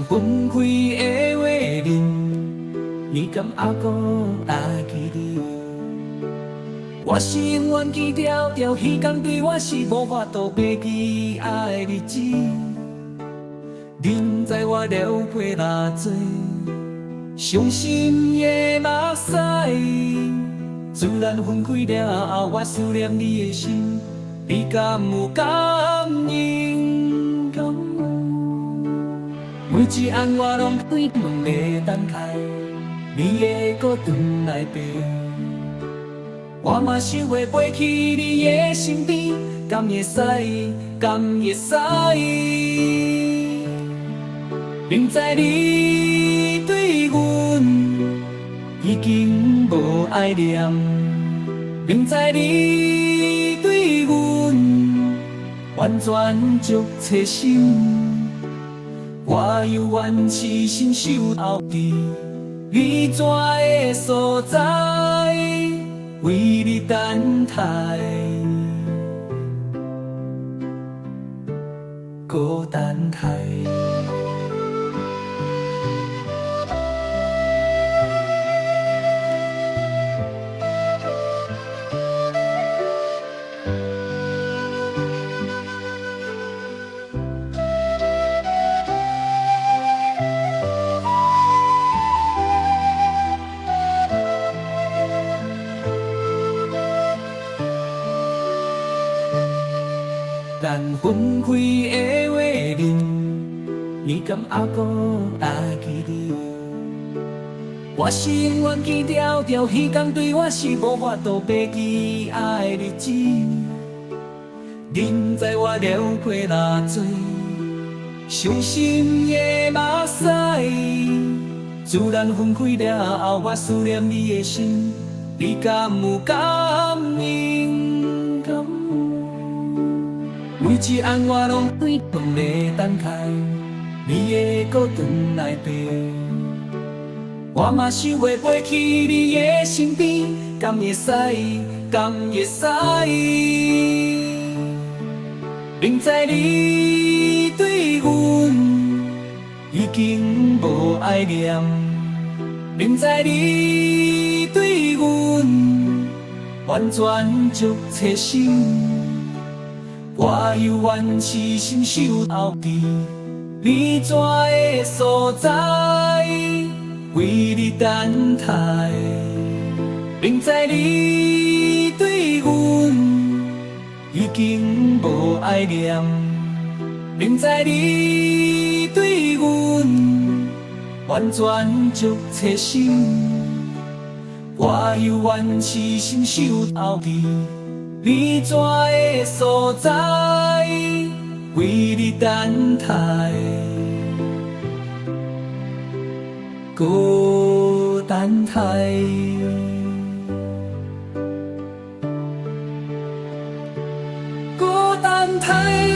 分开的话人，你敢还搁会记得？我是永远记牢牢，彼天对我是无法度忘记爱的日子。人在我了配哪多，伤心的目屎。自然分开了后，我思念你的心，你敢有感应？每一暗我拢对问袂等开，你会搁转来陪？我嘛想要飞去你的身边，敢会使？敢会使？明知你对阮已经无爱念，明知你对阮完全足切心，我犹原痴心守候伫你住的所在，为你等待，搁等待。咱分开的话人，你敢还搁会记得？我是永远记牢牢，彼天对我是无法度忘记爱的日子。人在我了配哪多，伤心的目屎。自然分开了后，我思念你的心，你敢有感应？每一暗我拢对问袂等开，你会搁转来陪？我嘛想要飞去你的身边，敢会使？敢会使？明知你对阮已经无爱念，明知你对阮完全足切心。我犹原痴心守候伫你住的所在，为你等待。明知你对阮已经无爱念，明知你对阮完全足切心。我犹原痴心守候伫你住的所在，为你等待，搁等待，搁等待。